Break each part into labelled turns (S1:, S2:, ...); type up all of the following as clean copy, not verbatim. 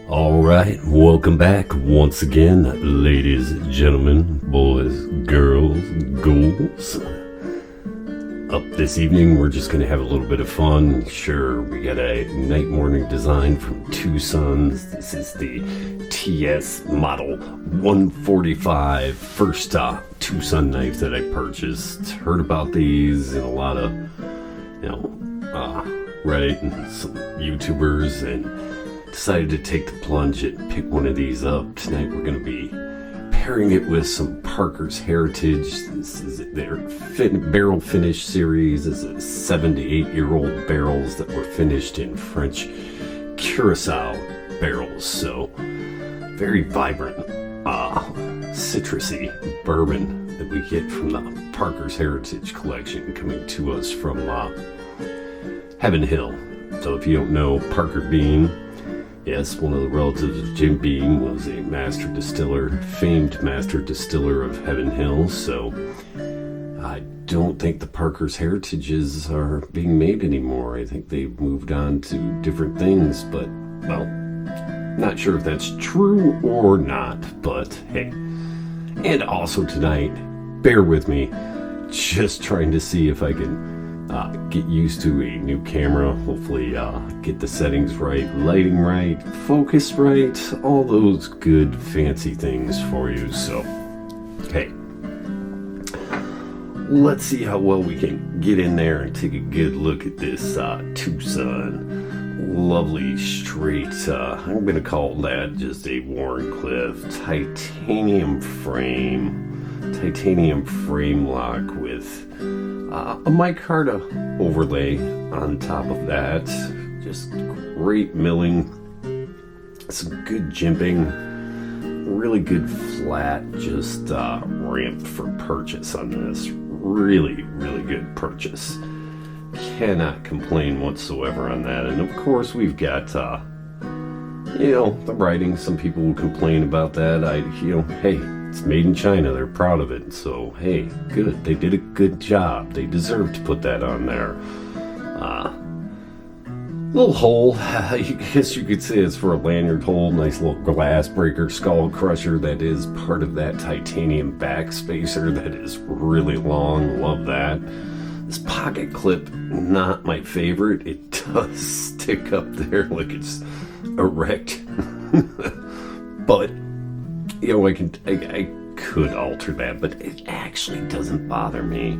S1: All right, welcome back once again, ladies, gentlemen, boys, girls, ghouls. Up this evening, we're just going to have a little bit of fun. Sure, we got a night morning design from Tucson. This is the TS Model 145 first Tucson knife that I purchased. Heard about these in a lot of, Reddit and some YouTubers, and decided to take the plunge and pick one of these up. Tonight we're going to be pairing it with some Parker's Heritage. This is their barrel finish series. This is 7 to 8 year old barrels that were finished in French Curacao barrels. So very vibrant, citrusy bourbon that we get from the Parker's Heritage collection, coming to us from Heaven Hill. So if you don't know, Parker Beam, yes, one of the relatives of Jim Beam, was a master distiller, famed master distiller of Heaven Hill. So I don't think the Parker's Heritages are being made anymore. I think they've moved on to different things, but, well, not sure if that's true or not, but hey. And also tonight, bear with me, just trying to see if I can get used to a new camera. Hopefully get the settings right, lighting right, focus right, all those good fancy things for you. So hey, let's see how well we can get in there and take a good look at this Tucson. Lovely straight, I'm gonna call that just a Wharncliffe titanium frame lock with a micarta overlay on top of that. Just great milling, some good jimping, really good flat, just ramped for purchase on this. Really good purchase. Cannot complain whatsoever on that. And of course we've got the writing. Some people will complain about that. Hey, it's made in China. They're proud of it. So, hey, good. They did a good job. They deserve to put that on there. Little hole. I guess you could say it's for a lanyard hole. Nice little glass breaker, skull crusher. That is part of that titanium back spacer. That is really long. Love that. This pocket clip, not my favorite. It does stick up there like it's erect. But I could alter that, but it actually doesn't bother me.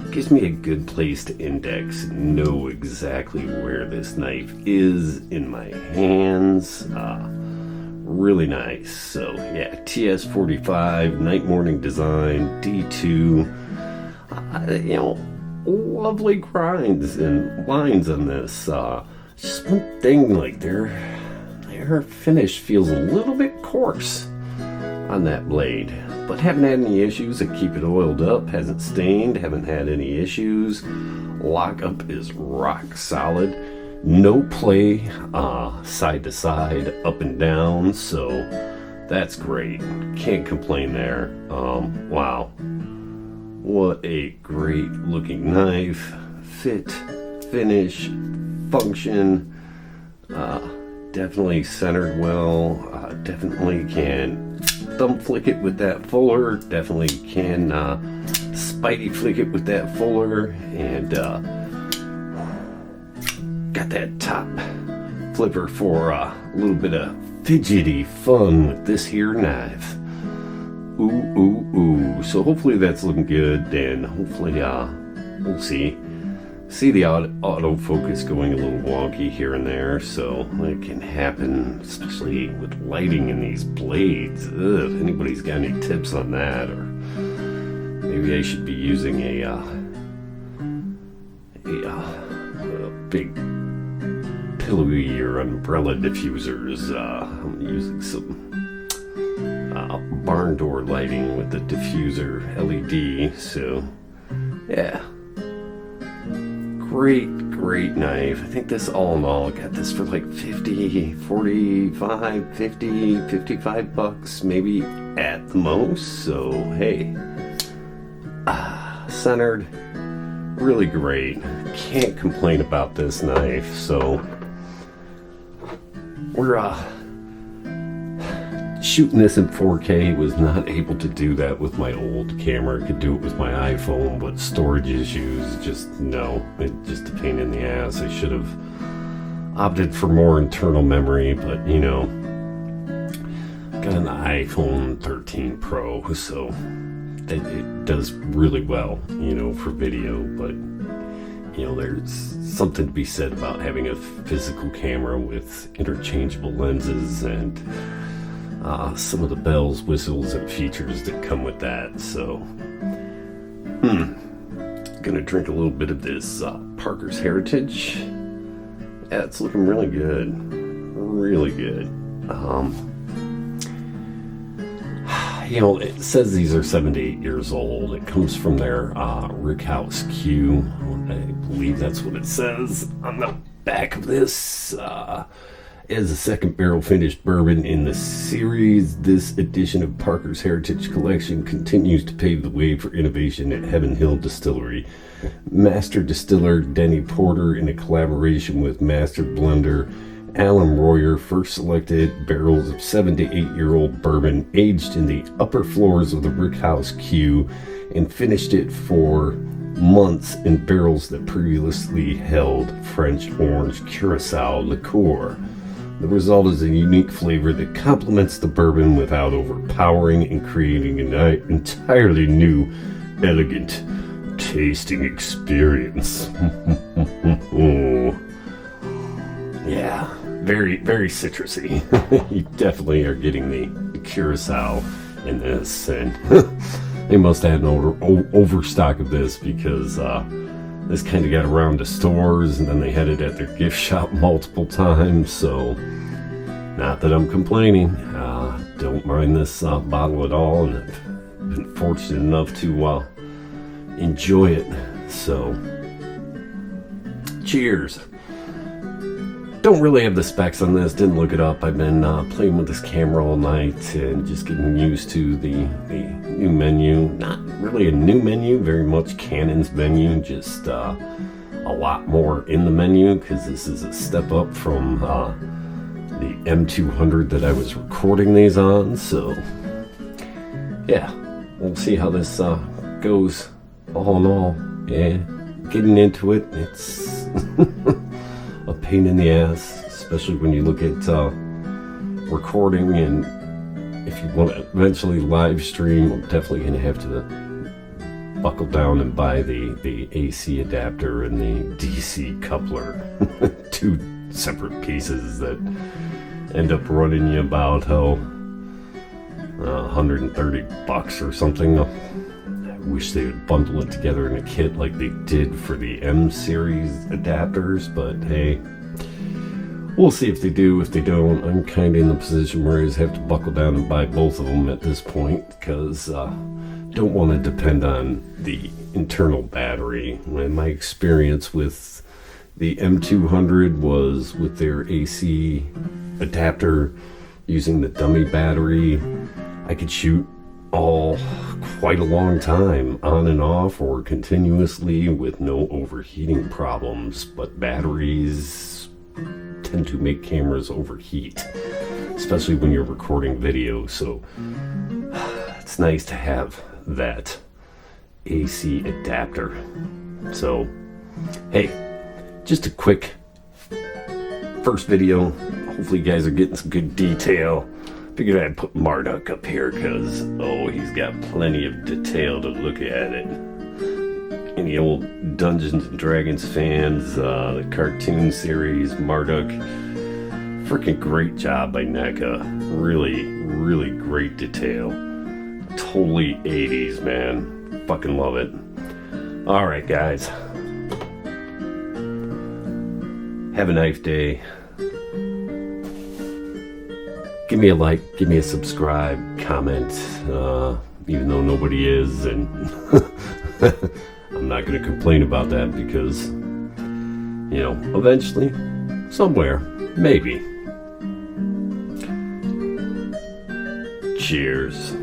S1: It gives me a good place to index and know exactly where this knife is in my hands. Really nice. So yeah, TS45 night morning design, D2. Lovely grinds and lines on this. Just one thing, like their finish feels a little bit coarse on that blade, but haven't had any issues. I keep it oiled up, hasn't stained, haven't had any issues. Lockup is rock solid, no play side to side, up and down, so that's great. Can't complain there. Wow, what a great looking knife. Fit, finish, function, definitely centered well. Definitely can thumb flick it with that fuller. Definitely can spidey flick it with that fuller. And got that top flipper for a little bit of fidgety fun with this here knife. Ooh. So hopefully that's looking good, and hopefully we'll see the autofocus going a little wonky here and there, so it can happen, especially with lighting in these blades. Ugh, if anybody's got any tips on that, or maybe I should be using a big pillowy or umbrella diffusers. I'm using some barn door lighting with the diffuser LED. So yeah, great knife. I think this, all in all, got this for like 55 bucks maybe at the most. So hey, centered, really great. Can't complain about this knife. So we're shooting this in 4K. Was not able to do that with my old camera. I could do it with my iPhone, but storage issues, just no. It's just a pain in the ass. I should have opted for more internal memory, but you know, got an iPhone 13 Pro, so it does really well, you know, for video. But you know, there's something to be said about having a physical camera with interchangeable lenses and some of the bells, whistles, and features that come with that. So, gonna drink a little bit of this Parker's Heritage. Yeah, it's looking really good, really good. You know, it says these are 7 to 8 years old. It comes from their Rickhouse Q. I believe that's what it says on the back of this. As the second barrel finished bourbon in the series, this edition of Parker's Heritage Collection continues to pave the way for innovation at Heaven Hill Distillery. Master distiller Denny Porter, in a collaboration with master blender Alan Royer, first selected barrels of 7 to 8 year old bourbon aged in the upper floors of the Rickhouse Q and finished it for months in barrels that previously held French orange Curacao liqueur. The result is a unique flavor that complements the bourbon without overpowering and creating an entirely new, elegant tasting experience. Yeah, very, very citrusy. You definitely are getting the Curacao in this, and they must have had an overstock of this because this kind of got around to stores, and then they had it at their gift shop multiple times. So, not that I'm complaining. Don't mind this bottle at all, and I've been fortunate enough to enjoy it. So, cheers. Don't really have the specs on this, didn't look it up. I've been playing with this camera all night and just getting used to the new menu. Not really a new menu, very much Canon's menu, just a lot more in the menu because this is a step up from the M200 that I was recording these on. So yeah, we'll see how this goes. All in all, yeah, getting into it, it's a pain in the ass, especially when you look at recording, and if you want to eventually live stream, I'm definitely going to have to buckle down and buy the AC adapter and the DC coupler. Two separate pieces that end up running you about $130 or something. I wish they would bundle it together in a kit like they did for the M series adapters, but hey, we'll see if they do. If they don't, I'm kind of in the position where I just have to buckle down and buy both of them at this point, because don't want to depend on the internal battery. My experience with the M200 was with their AC adapter using the dummy battery. I could shoot quite a long time on and off or continuously with no overheating problems, but batteries tend to make cameras overheat, especially when you're recording video. So it's nice to have that AC adapter. So hey, just a quick first video. Hopefully you guys are getting some good detail. Figured I'd put Marduk up here because, he's got plenty of detail to look at it. Any old Dungeons and Dragons fans, the cartoon series, Marduk, freaking great job by NECA. Really, really great detail. Totally 80s, man. Fucking love it. Alright, guys. Have a nice day. Give me a like, give me a subscribe, comment, even though nobody is, and I'm not going to complain about that because, you know, eventually, somewhere, maybe. Cheers.